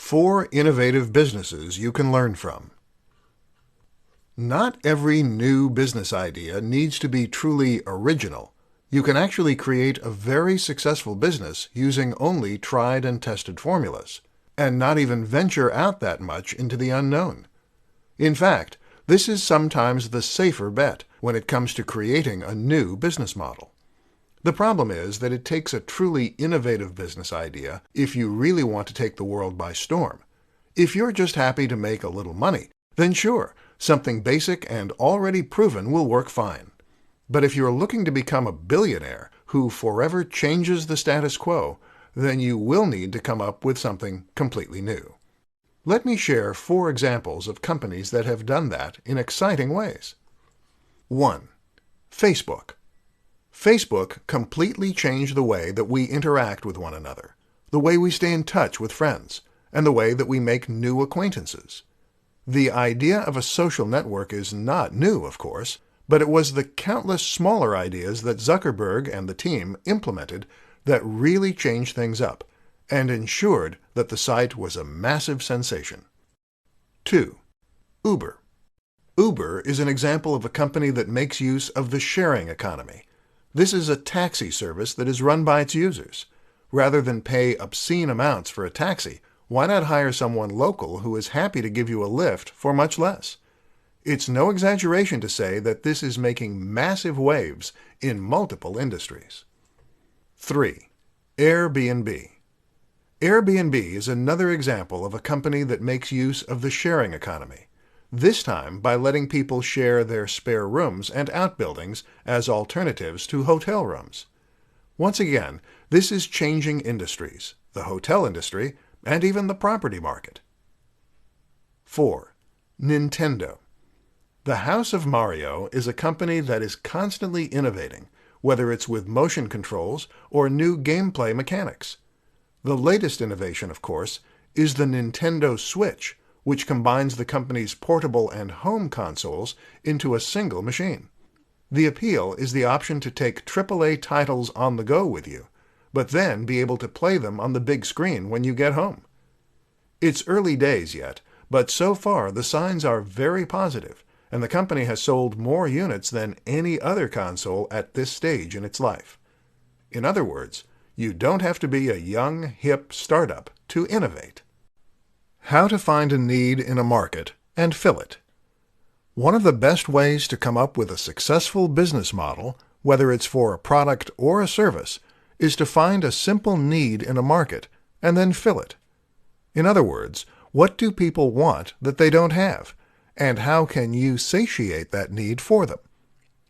4 innovative businesses you can learn from. Not every new business idea needs to be truly original. You can actually create a very successful business using only tried and tested formulas, and not even venture out that much into the unknown. In fact, this is sometimes the safer bet when it comes to creating a new business model. The problem is that it takes a truly innovative business idea if you really want to take the world by storm. If you're just happy to make a little money, then sure, something basic and already proven will work fine. But if you're looking to become a billionaire who forever changes the status quo, then you will need to come up with something completely new. Let me share 4 examples of companies that have done that in exciting ways. 1. Facebook. Facebook completely changed the way that we interact with one another, the way we stay in touch with friends, and the way that we make new acquaintances. The idea of a social network is not new, of course, but it was the countless smaller ideas that Zuckerberg and the team implemented that really changed things up and ensured that the site was a massive sensation. 2. Uber. Uber is an example of a company that makes use of the sharing economy. This is a taxi service that is run by its users. Rather than pay obscene amounts for a taxi, why not hire someone local who is happy to give you a lift for much less? It's no exaggeration to say that this is making massive waves in multiple industries. 3. Airbnb. Airbnb is another example of a company that makes use of the sharing economy, this time by letting people share their spare rooms and outbuildings as alternatives to hotel rooms. Once again, this is changing industries, the hotel industry, and even the property market. 4. Nintendo. The House of Mario is a company that is constantly innovating, whether it's with motion controls or new gameplay mechanics. The latest innovation, of course, is the Nintendo Switch, which combines the company's portable and home consoles into a single machine. The appeal is the option to take AAA titles on the go with you, but then be able to play them on the big screen when you get home. It's early days yet, but so far the signs are very positive, and the company has sold more units than any other console at this stage in its life. In other words, you don't have to be a young, hip startup to innovate. How to find a need in a market and fill it. One of the best ways to come up with a successful business model, whether it's for a product or a service, is to find a simple need in a market and then fill it. In other words, what do people want that they don't have, and how can you satiate that need for them?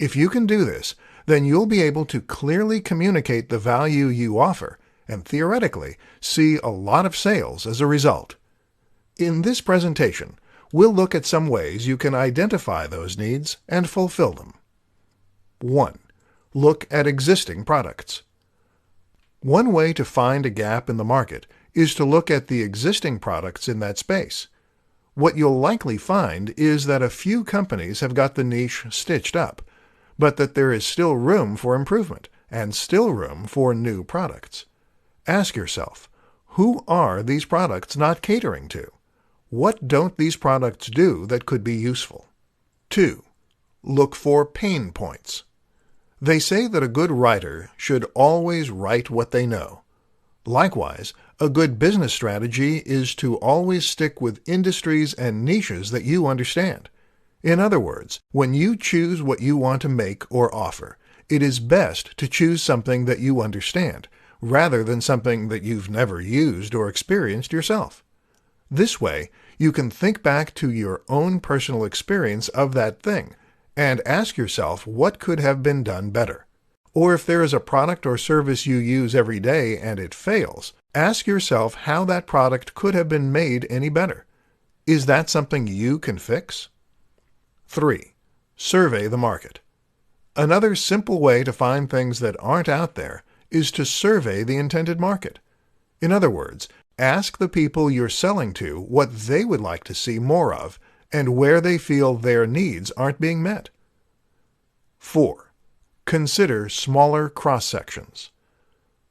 If you can do this, then you'll be able to clearly communicate the value you offer and theoretically see a lot of sales as a result. In this presentation, we'll look at some ways you can identify those needs and fulfill them. 1. Look at existing products. One way to find a gap in the market is to look at the existing products in that space. What you'll likely find is that a few companies have got the niche stitched up, but that there is still room for improvement and still room for new products. Ask yourself, who are these products not catering to? What don't these products do that could be useful? 2. Look for pain points. They say that a good writer should always write what they know. Likewise, a good business strategy is to always stick with industries and niches that you understand. In other words, when you choose what you want to make or offer, it is best to choose something that you understand, rather than something that you've never used or experienced yourself. This way, you can think back to your own personal experience of that thing and ask yourself what could have been done better. Or if there is a product or service you use every day and it fails, ask yourself how that product could have been made any better. Is that something you can fix? 3. Survey the market. Another simple way to find things that aren't out there is to survey the intended market. In other words, ask the people you're selling to what they would like to see more of and where they feel their needs aren't being met. 4. Consider smaller cross-sections.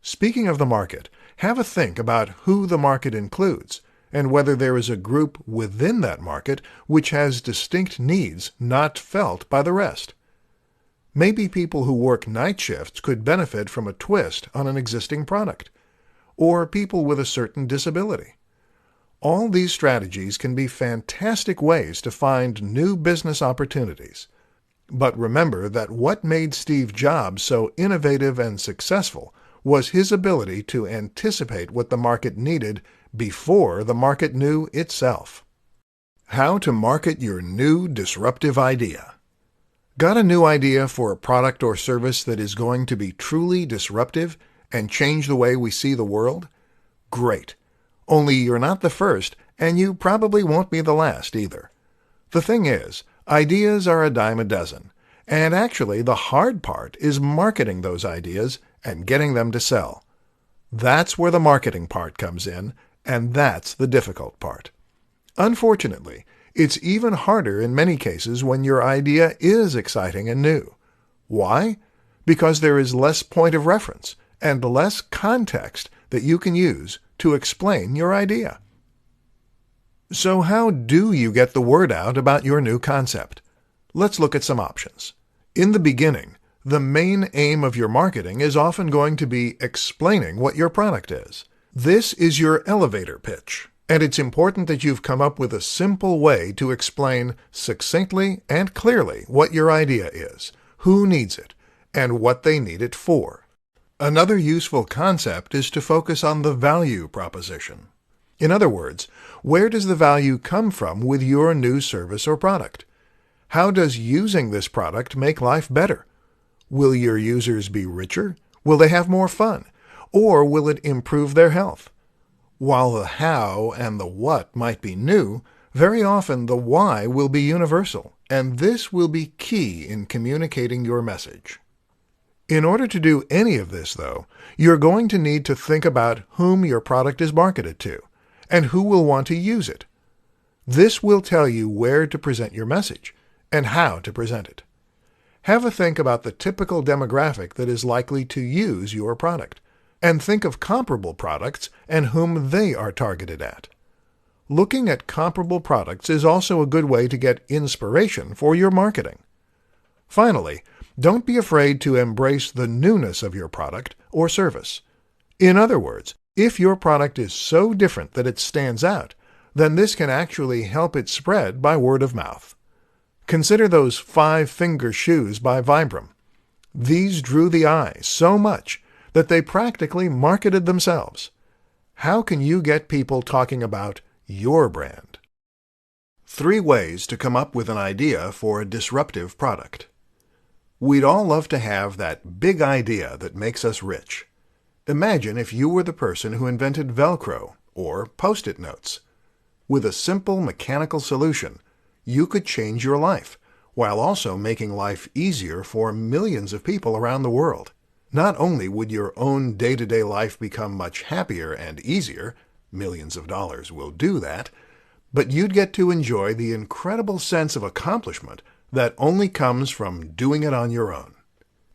Speaking of the market, have a think about who the market includes and whether there is a group within that market which has distinct needs not felt by the rest. Maybe people who work night shifts could benefit from a twist on an existing product, or people with a certain disability. All these strategies can be fantastic ways to find new business opportunities. But remember that what made Steve Jobs so innovative and successful was his ability to anticipate what the market needed before the market knew itself. How to market your new disruptive idea. Got a new idea for a product or service that is going to be truly disruptive and change the way we see the world? Great. Only you're not the first, and you probably won't be the last either. The thing is, ideas are a dime a dozen, and actually the hard part is marketing those ideas and getting them to sell. That's where the marketing part comes in, and that's the difficult part. Unfortunately, it's even harder in many cases when your idea is exciting and new. Why? Because there is less point of reference and less context that you can use to explain your idea. So how do you get the word out about your new concept? Let's look at some options. In the beginning, the main aim of your marketing is often going to be explaining what your product is. This is your elevator pitch, and it's important that you've come up with a simple way to explain succinctly and clearly what your idea is, who needs it, and what they need it for. Another useful concept is to focus on the value proposition. In other words, where does the value come from with your new service or product? How does using this product make life better? Will your users be richer? Will they have more fun? Or will it improve their health? While the how and the what might be new, very often the why will be universal, and this will be key in communicating your message. In order to do any of this, though, you're going to need to think about whom your product is marketed to, and who will want to use it. This will tell you where to present your message, and how to present it. Have a think about the typical demographic that is likely to use your product, and think of comparable products and whom they are targeted at. Looking at comparable products is also a good way to get inspiration for your marketing. Finally, don't be afraid to embrace the newness of your product or service. In other words, if your product is so different that it stands out, then this can actually help it spread by word of mouth. Consider those 5-finger shoes by Vibram. These drew the eye so much that they practically marketed themselves. How can you get people talking about your brand? 3 ways to come up with an idea for a disruptive product. We'd all love to have that big idea that makes us rich. Imagine if you were the person who invented Velcro or Post-it notes. With a simple mechanical solution, you could change your life, while also making life easier for millions of people around the world. Not only would your own day-to-day life become much happier and easier, millions of dollars will do that, but you'd get to enjoy the incredible sense of accomplishment that only comes from doing it on your own.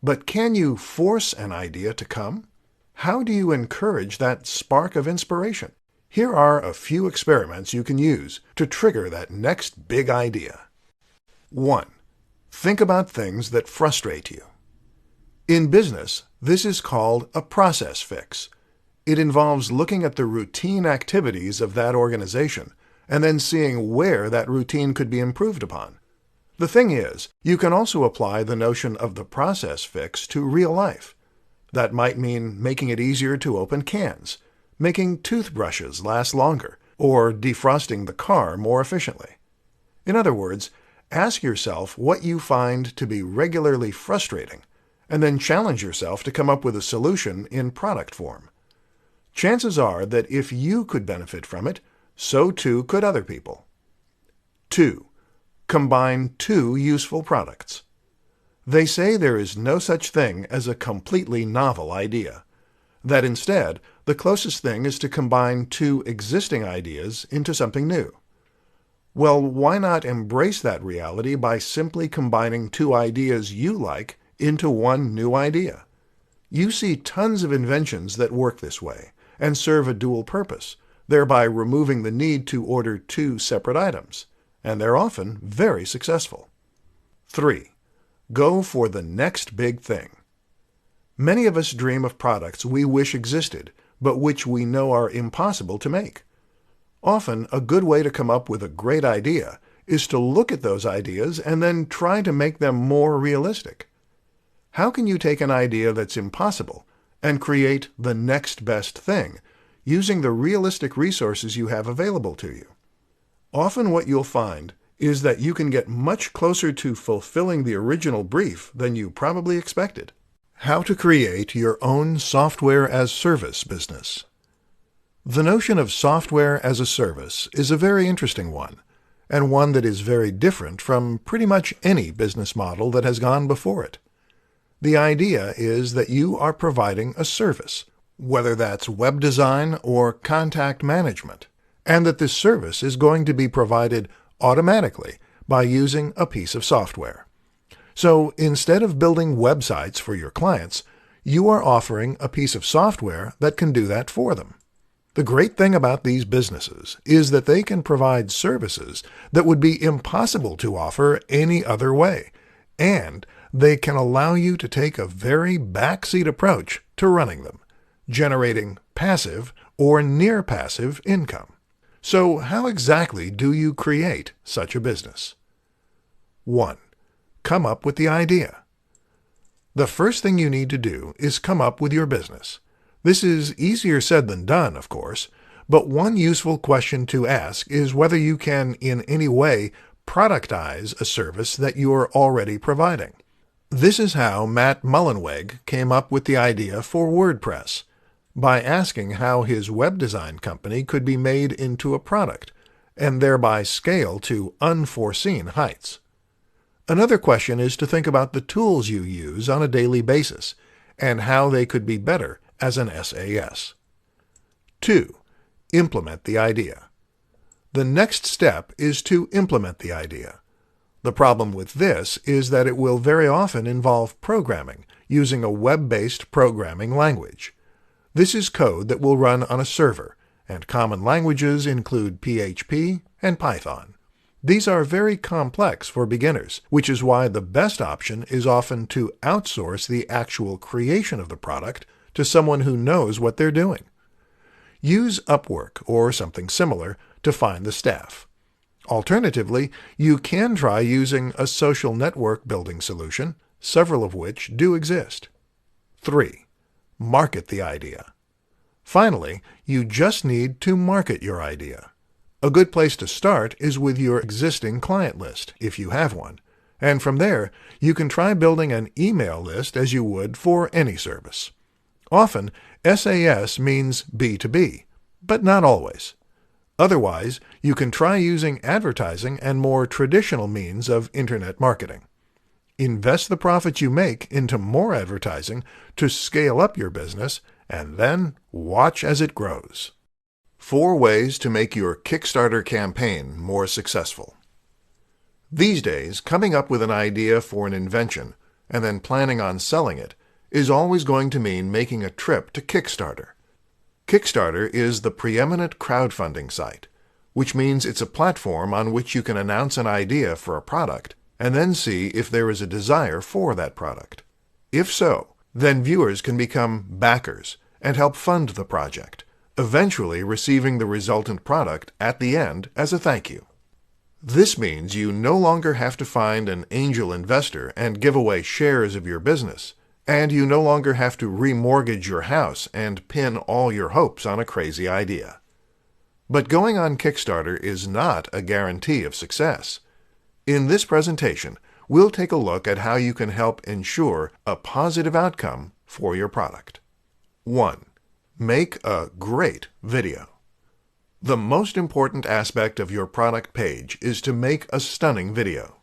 But can you force an idea to come? How do you encourage that spark of inspiration? Here are a few experiments you can use to trigger that next big idea. 1. Think about things that frustrate you. In business, this is called a process fix. It involves looking at the routine activities of that organization and then seeing where that routine could be improved upon. The thing is, you can also apply the notion of the process fix to real life. That might mean making it easier to open cans, making toothbrushes last longer, or defrosting the car more efficiently. In other words, ask yourself what you find to be regularly frustrating, and then challenge yourself to come up with a solution in product form. Chances are that if you could benefit from it, so too could other people. 2. Combine 2 useful products. They say there is no such thing as a completely novel idea. That instead, the closest thing is to combine 2 existing ideas into something new. Well, why not embrace that reality by simply combining 2 ideas you like into one new idea? You see tons of inventions that work this way and serve a dual purpose. thereby removing the need to order two separate items, and they're often very successful. 3. Go for the next big thing. Many of us dream of products we wish existed, but which we know are impossible to make. Often, a good way to come up with a great idea is to look at those ideas and then try to make them more realistic. How can you take an idea that's impossible and create the next best thing using the realistic resources you have available to you? Often what you'll find is that you can get much closer to fulfilling the original brief than you probably expected. How to create your own software-as-service business. The notion of software as a service is a very interesting one, and one that is very different from pretty much any business model that has gone before it. The idea is that you are providing a service, whether that's web design or contact management, and that this service is going to be provided automatically by using a piece of software. So instead of building websites for your clients, you are offering a piece of software that can do that for them. The great thing about these businesses is that they can provide services that would be impossible to offer any other way, and they can allow you to take a very backseat approach to running them, generating passive or near-passive income. So how exactly do you create such a business? 1. Come up with the idea. The first thing you need to do is come up with your business. This is easier said than done, of course, but one useful question to ask is whether you can in any way productize a service that you are already providing. This is how Matt Mullenweg came up with the idea for WordPress, by asking how his web design company could be made into a product, and thereby scale to unforeseen heights. Another question is to think about the tools you use on a daily basis, and how they could be better as an SAS. 2. Implement the idea. The next step is to implement the idea. The problem with this is that it will very often involve programming using a web-based programming language. This is code that will run on a server, and common languages include PHP and Python. These are very complex for beginners, which is why the best option is often to outsource the actual creation of the product to someone who knows what they're doing. Use Upwork or something similar to find the staff. Alternatively, you can try using a social network building solution, several of which do exist. 3. Market the idea. Finally, you just need to market your idea. A good place to start is with your existing client list, if you have one, and from there you can try building an email list as you would for any service. Often, SAS means B2B, but not always. Otherwise, you can try using advertising and more traditional means of internet marketing. Invest the profits you make into more advertising to scale up your business, and then watch as it grows. 4 ways to make your Kickstarter campaign more successful. These days, coming up with an idea for an invention and then planning on selling it is always going to mean making a trip to Kickstarter. Kickstarter is the preeminent crowdfunding site, which means it's a platform on which you can announce an idea for a product and then see if there is a desire for that product. If so, then viewers can become backers and help fund the project, eventually receiving the resultant product at the end as a thank you. This means you no longer have to find an angel investor and give away shares of your business, and you no longer have to remortgage your house and pin all your hopes on a crazy idea. But going on Kickstarter is not a guarantee of success. In this presentation, we'll take a look at how you can help ensure a positive outcome for your product. 1. Make a great video. The most important aspect of your product page is to make a stunning video.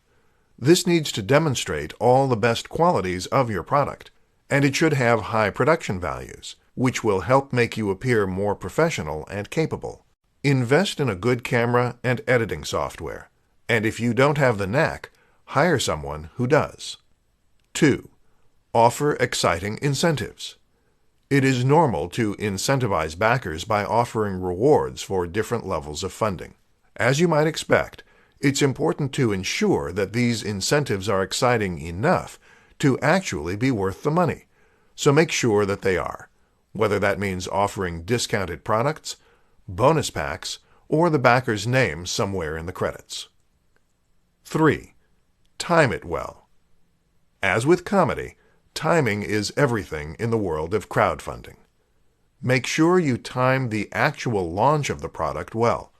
This needs to demonstrate all the best qualities of your product, and it should have high production values, which will help make you appear more professional and capable. Invest in a good camera and editing software, and if you don't have the knack, hire someone who does. 2. Offer exciting incentives. It is normal to incentivize backers by offering rewards for different levels of funding. As you might expect, it's important to ensure that these incentives are exciting enough to actually be worth the money. So make sure that they are, whether that means offering discounted products, bonus packs, or the backer's name somewhere in the credits. 3. Time it well. As with comedy, timing is everything in the world of crowdfunding. Make sure you time the actual launch of the product well,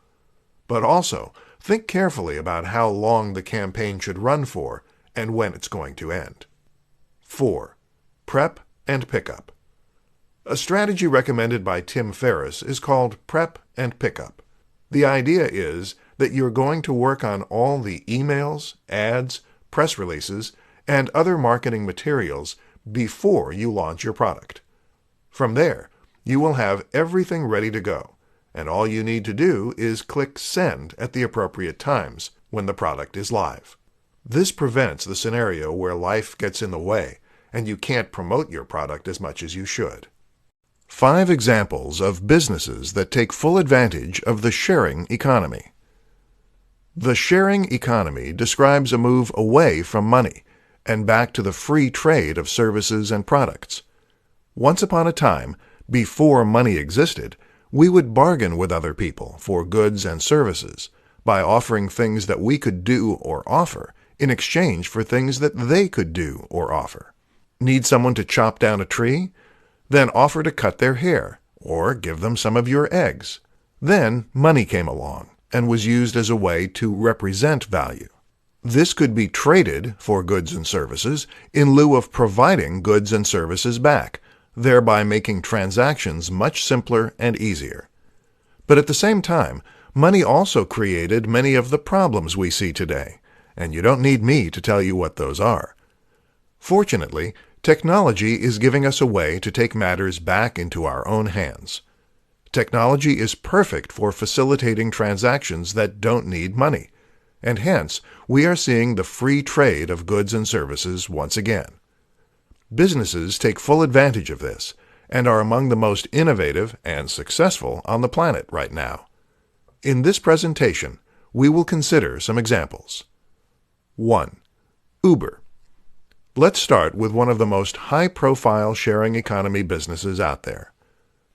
but also think carefully about how long the campaign should run for and when it's going to end. 4. Prep and pickup. A strategy recommended by Tim Ferriss is called prep and pickup. The idea is that you're going to work on all the emails, ads, press releases, and other marketing materials before you launch your product. From there, you will have everything ready to go, and all you need to do is click Send at the appropriate times when the product is live. This prevents the scenario where life gets in the way and you can't promote your product as much as you should. 5 examples of businesses that take full advantage of the sharing economy. The sharing economy describes a move away from money and back to the free trade of services and products. Once upon a time, before money existed, we would bargain with other people for goods and services by offering things that we could do or offer in exchange for things that they could do or offer. Need someone to chop down a tree? Then offer to cut their hair, or give them some of your eggs. Then money came along and was used as a way to represent value. This could be traded for goods and services in lieu of providing goods and services back, thereby making transactions much simpler and easier. But at the same time, money also created many of the problems we see today, and you don't need me to tell you what those are. Fortunately, technology is giving us a way to take matters back into our own hands. Technology is perfect for facilitating transactions that don't need money, and hence we are seeing the free trade of goods and services once again. Businesses take full advantage of this and are among the most innovative and successful on the planet right now. In this presentation, we will consider some examples. 1. Uber. Let's start with one of the most high-profile sharing economy businesses out there.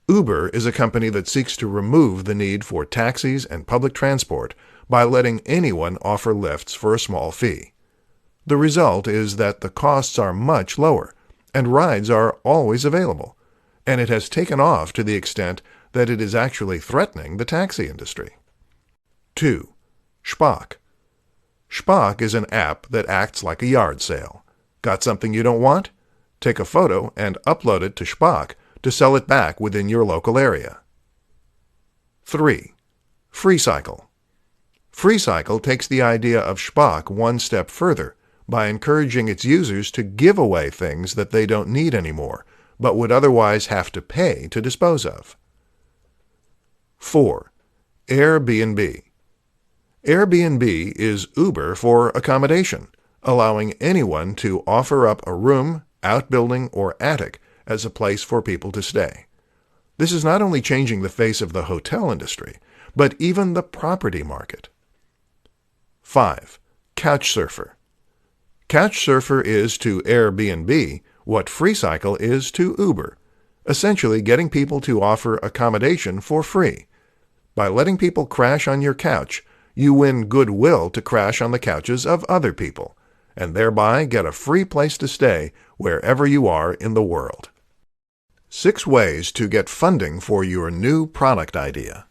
Uber is a company that seeks to remove the need for taxis and public transport by letting anyone offer lifts for a small fee. The result is that the costs are much lower, and rides are always available, and it has taken off to the extent that it is actually threatening the taxi industry. 2. Shpock. Shpock is an app that acts like a yard sale. Got something you don't want? Take a photo and upload it to Shpock to sell it back within your local area. 3. FreeCycle. FreeCycle takes the idea of Shpock one step further by encouraging its users to give away things that they don't need anymore, but would otherwise have to pay to dispose of. 4. Airbnb. Airbnb is Uber for accommodation, allowing anyone to offer up a room, outbuilding, or attic as a place for people to stay. This is not only changing the face of the hotel industry, but even the property market. 5. Couchsurfer. Couchsurfer is to Airbnb what FreeCycle is to Uber, essentially getting people to offer accommodation for free. By letting people crash on your couch, you win goodwill to crash on the couches of other people, and thereby get a free place to stay wherever you are in the world. 6 ways to get funding for your new product idea.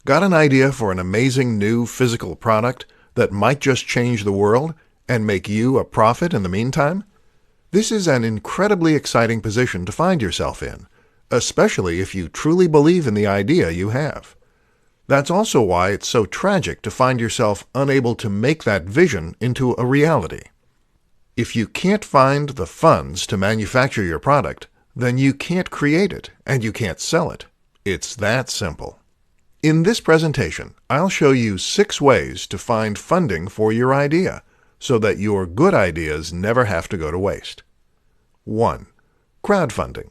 Got an idea for an amazing new physical product that might just change the world and make you a profit in the meantime? This is an incredibly exciting position to find yourself in, especially if you truly believe in the idea you have. That's also why it's so tragic to find yourself unable to make that vision into a reality. If you can't find the funds to manufacture your product, then you can't create it and you can't sell it. It's that simple. In this presentation, I'll show you 6 ways to find funding for your idea so that your good ideas never have to go to waste. 1. Crowdfunding.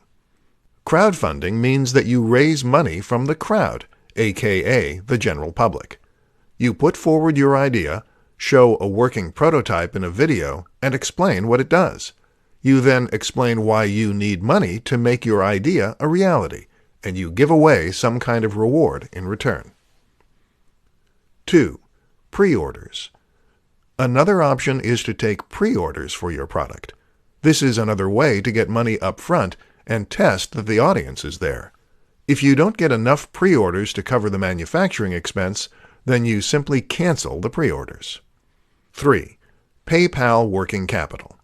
Crowdfunding means that you raise money from the crowd, aka the general public. You put forward your idea, show a working prototype in a video, and explain what it does. You then explain why you need money to make your idea a reality, and you give away some kind of reward in return. 2. Pre-orders. Another option is to take pre-orders for your product. This is another way to get money up front and test that the audience is there. If you don't get enough pre-orders to cover the manufacturing expense, then you simply cancel the pre-orders. 3. PayPal Working Capital.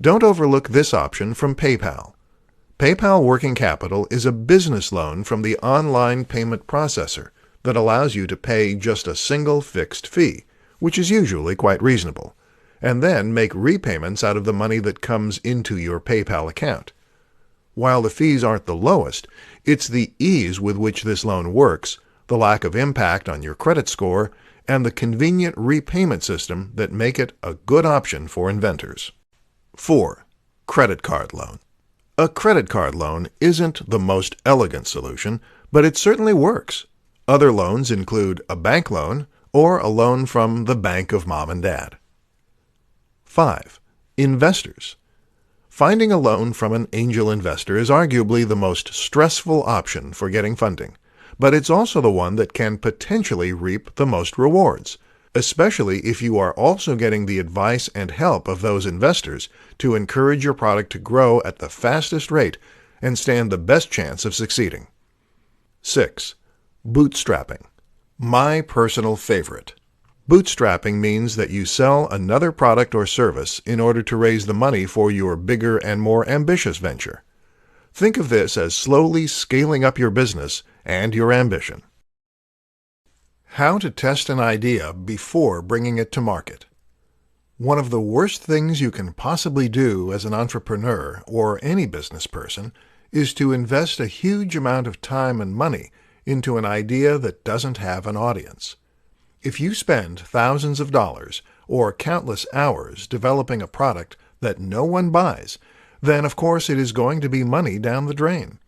Don't overlook this option from PayPal. PayPal Working Capital is a business loan from the online payment processor that allows you to pay just a single fixed fee, which is usually quite reasonable, and then make repayments out of the money that comes into your PayPal account. While the fees aren't the lowest, it's the ease with which this loan works, the lack of impact on your credit score, and the convenient repayment system that make it a good option for inventors. 4. Credit card loan. A credit card loan isn't the most elegant solution, but it certainly works. Other loans include a bank loan or a loan from the bank of mom and dad. 5. Investors. Finding a loan from an angel investor is arguably the most stressful option for getting funding, but it's also the one that can potentially reap the most rewards, especially if you are also getting the advice and help of those investors to encourage your product to grow at the fastest rate and stand the best chance of succeeding. 6. Bootstrapping. My personal favorite. Bootstrapping means that you sell another product or service in order to raise the money for your bigger and more ambitious venture. Think of this as slowly scaling up your business and your ambition. How to test an idea before bringing it to market. One of the worst things you can possibly do as an entrepreneur or any business person is to invest a huge amount of time and money into an idea that doesn't have an audience. If you spend thousands of dollars or countless hours developing a product that no one buys, then of course it is going to be money down the drain.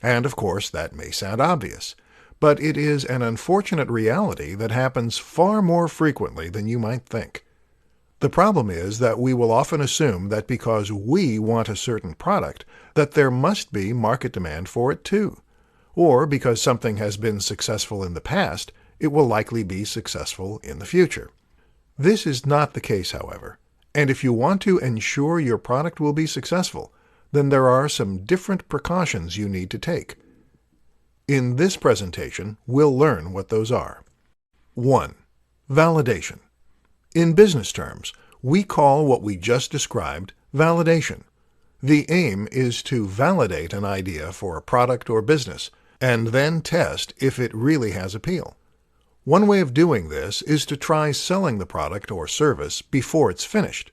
And of course that may sound obvious, but it is an unfortunate reality that happens far more frequently than you might think. The problem is that we will often assume that because we want a certain product, that there must be market demand for it too. Or because something has been successful in the past, it will likely be successful in the future. This is not the case, however, and if you want to ensure your product will be successful, then there are some different precautions you need to take. In this presentation, we'll learn what those are. 1. Validation. In business terms, we call what we just described validation. The aim is to validate an idea for a product or business, and then test if it really has appeal. One way of doing this is to try selling the product or service before it's finished.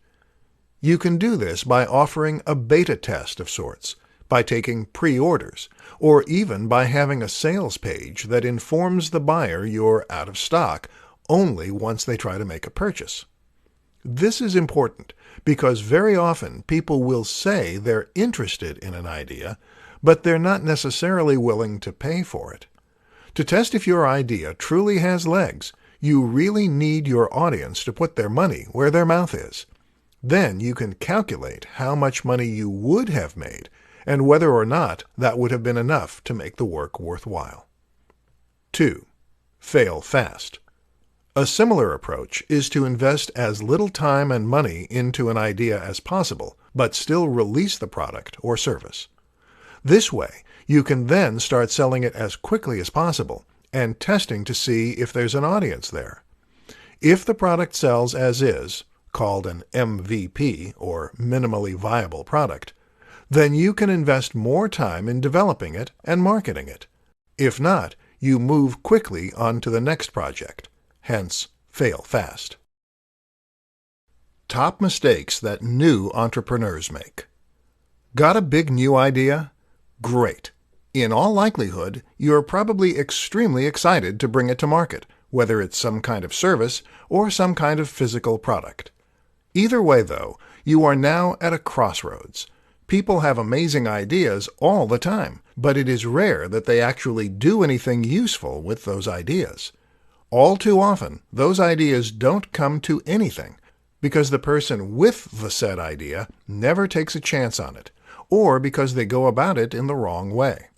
You can do this by offering a beta test of sorts, by taking pre-orders, or even by having a sales page that informs the buyer you're out of stock only once they try to make a purchase. This is important because very often people will say they're interested in an idea, but they're not necessarily willing to pay for it. To test if your idea truly has legs, you really need your audience to put their money where their mouth is. Then you can calculate how much money you would have made and whether or not that would have been enough to make the work worthwhile. 2. Fail fast. A similar approach is to invest as little time and money into an idea as possible, but still release the product or service. This way, you can then start selling it as quickly as possible and testing to see if there's an audience there. If the product sells as is, called an MVP or minimally viable product, then you can invest more time in developing it and marketing it. If not, you move quickly on to the next project, hence fail fast. Top mistakes that new entrepreneurs make. Got a big new idea? Great. In all likelihood, you're probably extremely excited to bring it to market, whether it's some kind of service or some kind of physical product. Either way, though, you are now at a crossroads. People have amazing ideas all the time, but it is rare that they actually do anything useful with those ideas. All too often, those ideas don't come to anything because the person with the said idea never takes a chance on it, or because they go about it in the wrong way.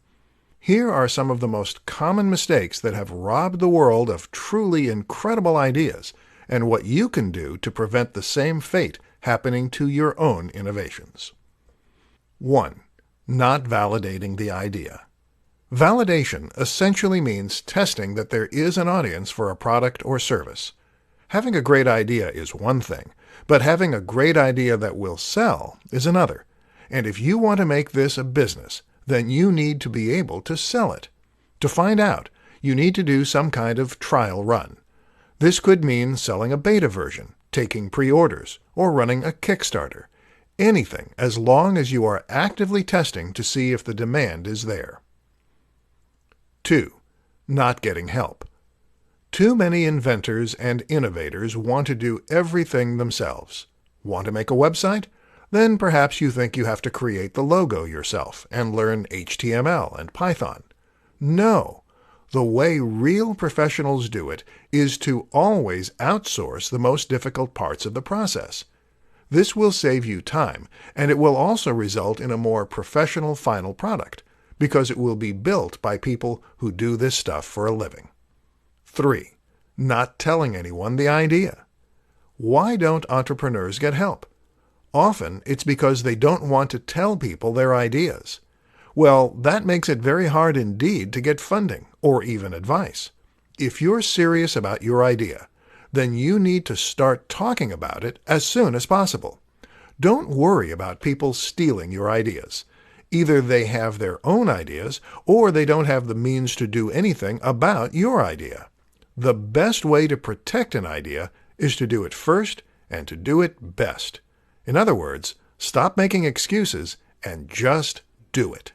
Here are some of the most common mistakes that have robbed the world of truly incredible ideas, and what you can do to prevent the same fate happening to your own innovations. 1. Not validating the idea. Validation essentially means testing that there is an audience for a product or service. Having a great idea is one thing, but having a great idea that will sell is another. And if you want to make this a business, then you need to be able to sell it. To find out, you need to do some kind of trial run. This could mean selling a beta version, taking pre-orders, or running a Kickstarter. Anything, as long as you are actively testing to see if the demand is there. 2. Not getting help. Too many inventors and innovators want to do everything themselves. Want to make a website? Then perhaps you think you have to create the logo yourself and learn HTML and Python. No. The way real professionals do it is to always outsource the most difficult parts of the process. This will save you time, and it will also result in a more professional final product, because it will be built by people who do this stuff for a living. 3. Not telling anyone the idea. Why don't entrepreneurs get help? Often it's because they don't want to tell people their ideas. Well, that makes it very hard indeed to get funding or even advice. If you're serious about your idea, then you need to start talking about it as soon as possible. Don't worry about people stealing your ideas. Either they have their own ideas or they don't have the means to do anything about your idea. The best way to protect an idea is to do it first and to do it best. In other words, stop making excuses and just do it.